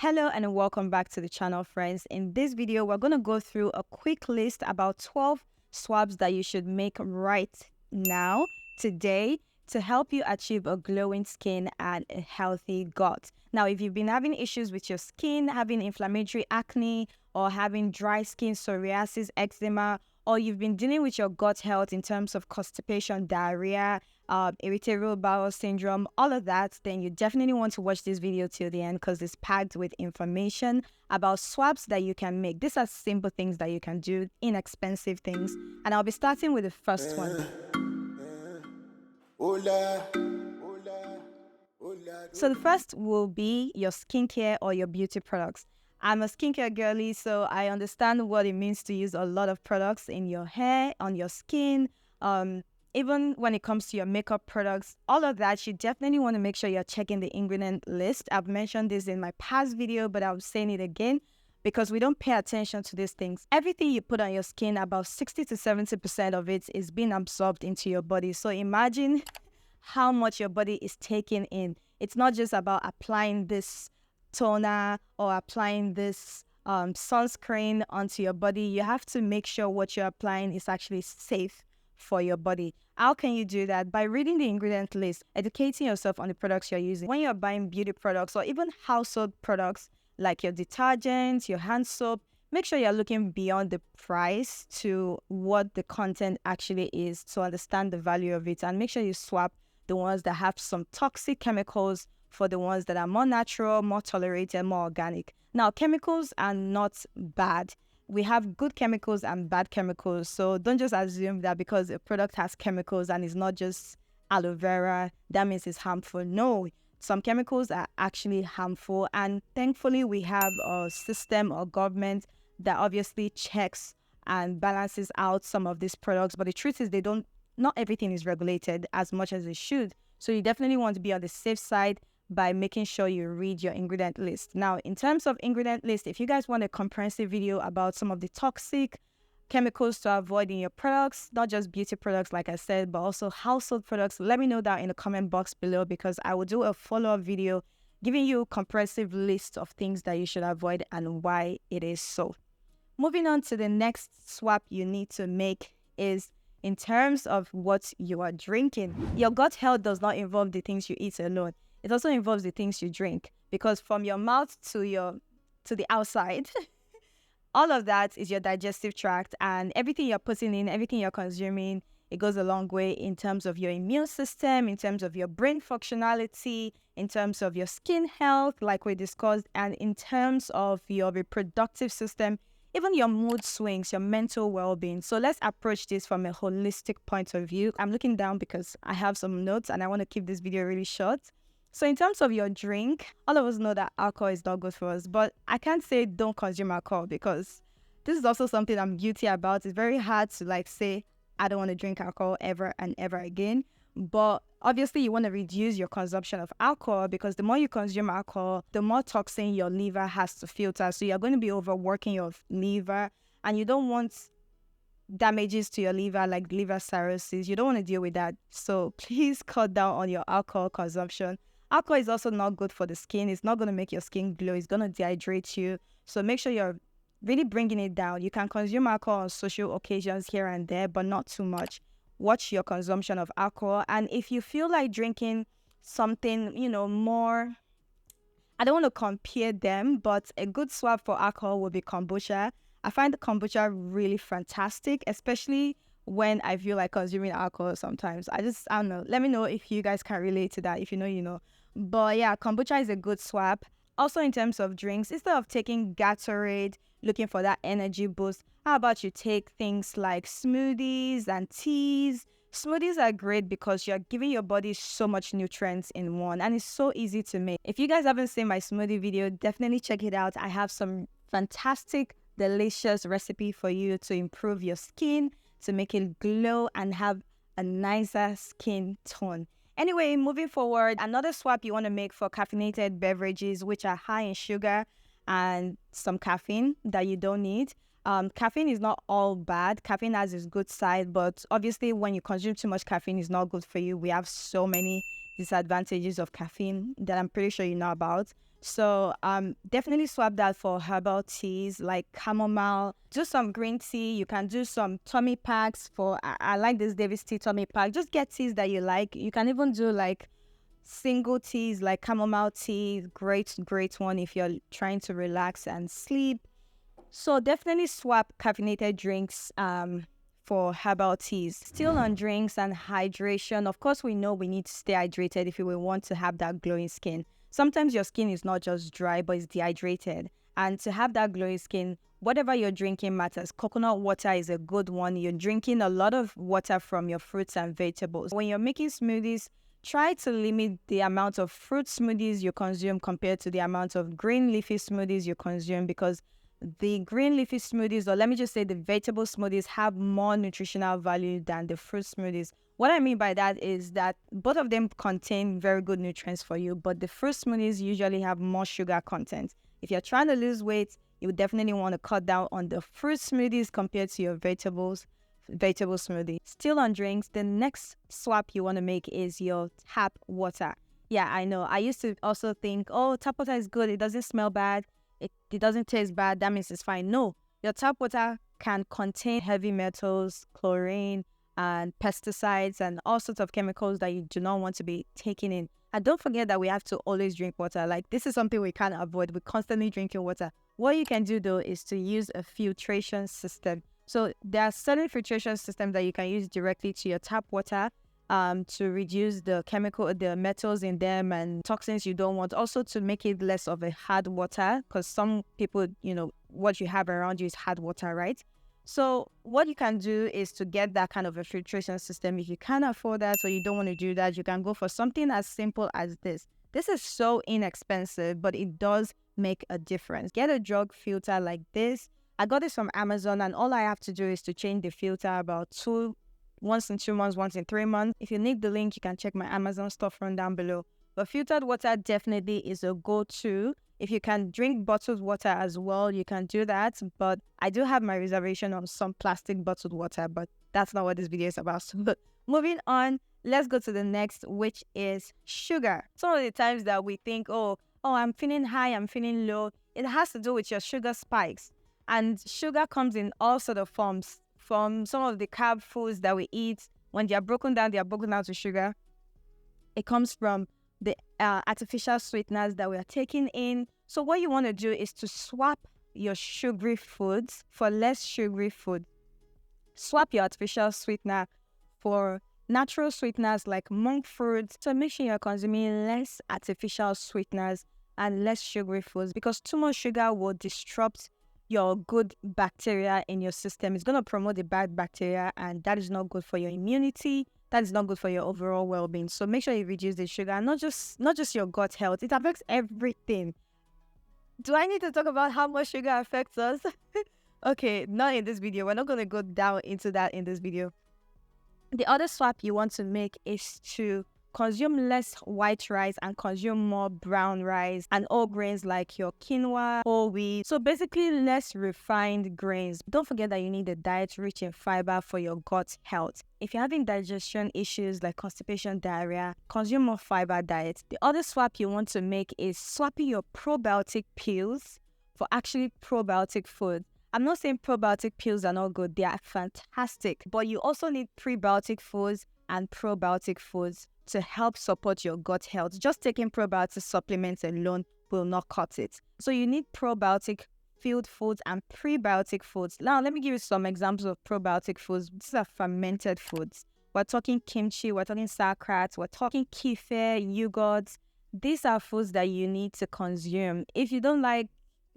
Hello and welcome back to the channel, friends. In this video, we're going to go through a quick list about 12 swabs that you should make right now, today, to help you achieve a glowing skin and a healthy gut. Now, if you've been having issues with your skin, having inflammatory acne, or having dry skin, psoriasis, eczema, or you've been dealing with your gut health in terms of constipation, diarrhea, irritable bowel syndrome, all of that, then you definitely want to watch this video till the end because it's packed with information about swabs that you can make. These are simple things that you can do, inexpensive things. And I'll be starting with the first one. So the first will be your skincare or your beauty products. I'm a skincare girly, so I understand what it means to use a lot of products in your hair, on your skin, even when it comes to your makeup products, all of that, you definitely want to make sure you're checking the ingredient list. I've mentioned this in my past video, but I'm saying it again because we don't pay attention to these things. Everything you put on your skin, about 60 to 70% of it is being absorbed into your body. So imagine how much your body is taking in. It's not just about applying this toner or applying this sunscreen onto your body. You have to make sure what you're applying is actually safe for your body. How can you do that? By reading the ingredient list, educating yourself on the products you're using. When you're buying beauty products or even household products like your detergent, your hand soap, make sure you're looking beyond the price to what the content actually is to understand the value of it, and make sure you swap the ones that have some toxic chemicals for the ones that are more natural, more tolerated, more organic. Now, chemicals are not bad. We have good chemicals and bad chemicals. So don't just assume that because a product has chemicals and it's not just aloe vera, that means it's harmful. No, some chemicals are actually harmful. And thankfully, we have a system or government that obviously checks and balances out some of these products. But the truth is not everything is regulated as much as it should. So you definitely want to be on the safe side by making sure you read your ingredient list. Now, in terms of ingredient list, if you guys want a comprehensive video about some of the toxic chemicals to avoid in your products, not just beauty products, like I said, but also household products, let me know that in the comment box below because I will do a follow-up video giving you a comprehensive list of things that you should avoid and why it is so. Moving on to the next swap you need to make is in terms of what you are drinking. Your gut health does not involve the things you eat alone. It also involves the things you drink, because from your mouth to the outside, all of that is your digestive tract, and everything you're putting in, everything you're consuming, it goes a long way in terms of your immune system, in terms of your brain functionality, in terms of your skin health, like we discussed, and in terms of your reproductive system, even your mood swings, your mental well-being. So let's approach this from a holistic point of view. I'm looking down because I have some notes and I want to keep this video really short. So in terms of your drink, all of us know that alcohol is not good for us, but I can't say don't consume alcohol because this is also something I'm guilty about. It's very hard to say, I don't want to drink alcohol ever and ever again. But obviously you want to reduce your consumption of alcohol because the more you consume alcohol, the more toxin your liver has to filter. So you're going to be overworking your liver, and you don't want damages to your liver like liver cirrhosis. You don't want to deal with that. So please cut down on your alcohol consumption. Alcohol is also not good for the skin. It's not going to make your skin glow. It's going to dehydrate you. So make sure you're really bringing it down. You can consume alcohol on social occasions here and there, but not too much. Watch your consumption of alcohol. And if you feel like drinking something, more, I don't want to compare them, but a good swap for alcohol would be kombucha. I find the kombucha really fantastic, especially when I feel like consuming alcohol sometimes. I don't know. Let me know if you guys can relate to that. If you know, you know. But yeah, kombucha is a good swap. Also, in terms of drinks, instead of taking Gatorade, looking for that energy boost, how about you take things like smoothies and teas? Smoothies are great because you're giving your body so much nutrients in one, and it's so easy to make. If you guys haven't seen my smoothie video, definitely check it out. I have some fantastic, delicious recipe for you to improve your skin, to make it glow and have a nicer skin tone. Anyway, moving forward, another swap you want to make for caffeinated beverages, which are high in sugar and some caffeine that you don't need. Caffeine is not all bad. Caffeine has its good side, but obviously when you consume too much caffeine, it's not good for you. We have so many disadvantages of caffeine that I'm pretty sure you know about. So definitely swap that for herbal teas like chamomile. Do some green tea. You can do some tummy packs for, I like this Davis tea tummy pack. Just get teas that you like. You can even do like single teas like chamomile tea. Great one if you're trying to relax and sleep. So definitely swap caffeinated drinks for herbal teas. Still on drinks and hydration. Of course, we know we need to stay hydrated if we want to have that glowing skin. Sometimes your skin is not just dry, but it's dehydrated. And to have that glowing skin, whatever you're drinking matters. Coconut water is a good one. You're drinking a lot of water from your fruits and vegetables. When you're making smoothies, try to limit the amount of fruit smoothies you consume compared to the amount of green leafy smoothies you consume, because the green leafy smoothies, or let me just say the vegetable smoothies, have more nutritional value than the fruit smoothies. What I mean by that is that both of them contain very good nutrients for you, but the fruit smoothies usually have more sugar content. If you're trying to lose weight, you would definitely want to cut down on the fruit smoothies compared to your vegetable smoothie. Still on drinks, the next swap you want to make is your tap water. Yeah, I know. I used to also think, oh, tap water is good. It doesn't smell bad. It doesn't taste bad. That means it's fine. No, your tap water can contain heavy metals, chlorine, and pesticides, and all sorts of chemicals that you do not want to be taking in. And don't forget that we have to always drink water. Like, this is something we can't avoid. We're constantly drinking water. What you can do, though, is to use a filtration system. So there are certain filtration systems that you can use directly to your tap water to reduce the metals in them and toxins you don't want. Also to make it less of a hard water, because some people, what you have around you is hard water, right? So what you can do is to get that kind of a filtration system. If you can't afford that or you don't want to do that, you can go for something as simple as this. This is so inexpensive, but it does make a difference. Get a jug filter like this. I got this from Amazon, and all I have to do is to change the filter about once in 2 months, once in 3 months. If you need the link, you can check my Amazon storefront down below. But filtered water definitely is a go-to. If you can drink bottled water as well, you can do that. But I do have my reservation on some plastic bottled water, but that's not what this video is about. So moving on, let's go to the next, which is sugar. Some of the times that we think, oh, I'm feeling high, I'm feeling low, it has to do with your sugar spikes. And sugar comes in all sorts of forms. From some of the carb foods that we eat, when they are broken down to sugar. It comes from the artificial sweeteners that we are taking in. So what you want to do is to swap your sugary foods for less sugary food. Swap your artificial sweetener for natural sweeteners like monk fruits. So make sure you're consuming less artificial sweeteners and less sugary foods, because too much sugar will disrupt your good bacteria in your system. It's going to promote the bad bacteria, and that is not good for your immunity. That is not good for your overall well-being. So make sure you reduce the sugar, and not just your gut health. It affects everything. Do I need to talk about how much sugar affects us? Okay, not in this video. We're not going to go down into that in this video. The other swap you want to make is to consume less white rice and consume more brown rice and whole grains like your quinoa, whole wheat. So basically less refined grains. Don't forget that you need a diet rich in fiber for your gut health. If you're having digestion issues like constipation, diarrhea, consume more fiber diet. The other swap you want to make is swapping your probiotic pills for actually probiotic food. I'm not saying probiotic pills are not good. They are fantastic. But you also need prebiotic foods and probiotic foods to help support your gut health. Just taking probiotic supplements alone will not cut it. So you need probiotic filled foods and prebiotic foods. Now, let me give you some examples of probiotic foods. These are fermented foods. We're talking kimchi, we're talking sauerkraut, we're talking kefir, yogurts. These are foods that you need to consume. If you don't like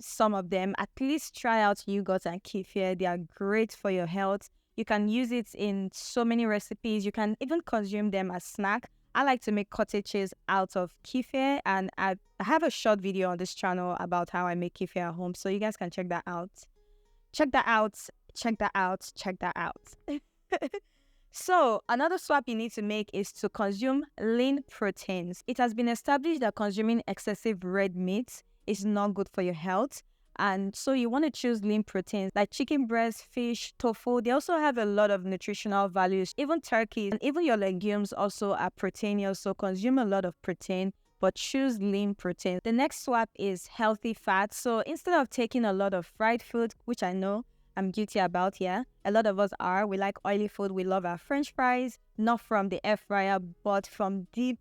some of them, at least try out yogurt and kefir. They are great for your health. You can use it in so many recipes. You can even consume them as snack. I like to make cottage cheese out of kefir, and I have a short video on this channel about how I make kefir at home, so you guys can check that out. Check that out. So another swap you need to make is to consume lean proteins. It has been established that consuming excessive red meat is not good for your health. And so you want to choose lean proteins like chicken breast, fish, tofu. They also have a lot of nutritional values. Even turkey and even your legumes also are proteinous. So consume a lot of protein. but choose lean protein. The next swap is healthy fats. So instead of taking a lot of fried food, which I know I'm guilty about, yeah, a lot of us are. We like oily food. We love our French fries, not from the air fryer, but from deep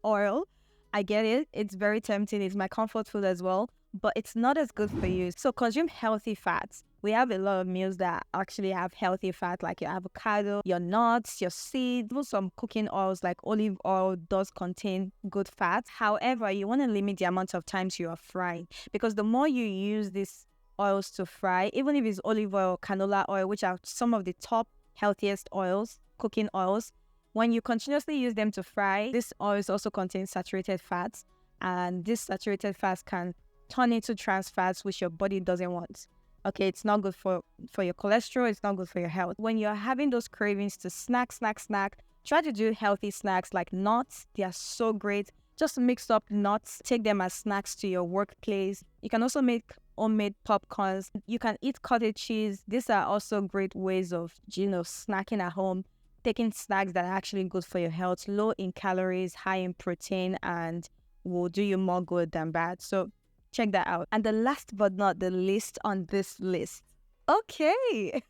oil. I get it. It's very tempting. It's my comfort food as well, but it's not as good for you. So consume healthy fats. We have a lot of meals that actually have healthy fat, like your avocado, your nuts, your seeds, even some cooking oils like olive oil does contain good fat. However, you want to limit the amount of times you are frying, because the more you use these oils to fry, even if it's olive oil, canola oil, which are some of the top healthiest oils, cooking oils, when you continuously use them to fry, this oils also contain saturated fats, and these saturated fats can turn into trans fats, which your body doesn't want. Okay, it's not good for your cholesterol. It's not good for your health. When you're having those cravings to snack, try to do healthy snacks like nuts. They are so great. Just mix up nuts, take them as snacks to your workplace. You can also make homemade popcorns. You can eat cottage cheese. These are also great ways of, snacking at home. Taking snacks that are actually good for your health, low in calories, high in protein, and will do you more good than bad. So check that out. And the last but not the least on this list. Okay.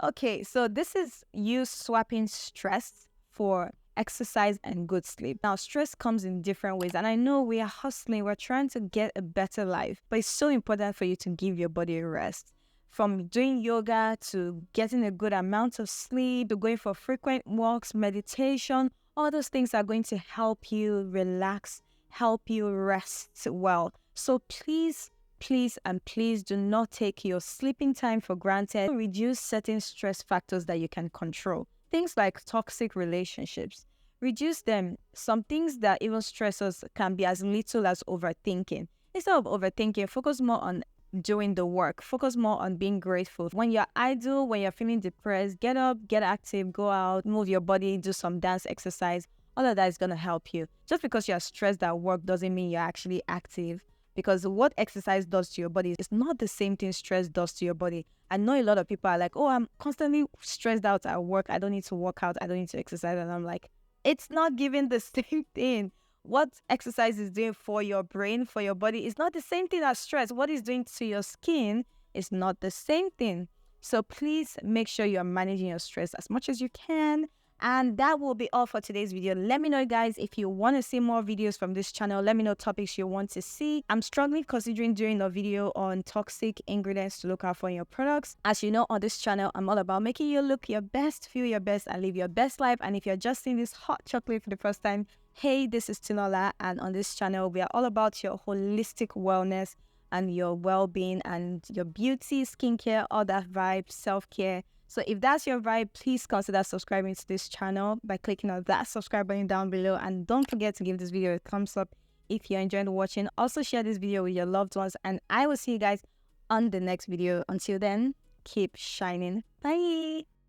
Okay, so this is you swapping stress for exercise and good sleep. Now, stress comes in different ways, and I know we are hustling, we're trying to get a better life, but it's so important for you to give your body a rest. From doing yoga to getting a good amount of sleep to going for frequent walks, meditation, all those things are going to help you relax, help you rest well. So please do not take your sleeping time for granted. Reduce certain stress factors that you can control. Things like toxic relationships. Reduce them. Some things that even stress us can be as little as overthinking. Instead of overthinking, focus more on doing the work. Focus more on being grateful. When you're idle, when you're feeling depressed, get up, get active, go out, move your body, do some dance exercise. All of that is going to help you. Just because you're stressed at work doesn't mean you're actually active, because what exercise does to your body is not the same thing stress does to your body. I know a lot of people are like, oh, I'm constantly stressed out at work. I don't need to work out. I don't need to exercise. And I'm like, it's not giving the same thing. What exercise is doing for your brain, for your body, is not the same thing as stress. What it's doing to your skin is not the same thing. So please make sure you're managing your stress as much as you can. And that will be all for today's video. Let me know, guys, if you want to see more videos from this channel. Let me know topics you want to see. I'm strongly considering doing a video on toxic ingredients to look out for in your products. As you know, on this channel, I'm all about making you look your best, feel your best, and live your best life. And if you're just seeing this hot chocolate for the first time, hey, this is Tinuola, and on this channel, we are all about your holistic wellness and your well-being and your beauty, skincare, all that vibe, self-care. So if that's your vibe, please consider subscribing to this channel by clicking on that subscribe button down below. And don't forget to give this video a thumbs up if you're enjoying watching. Also share this video with your loved ones, and I will see you guys on the next video. Until then, keep shining. Bye.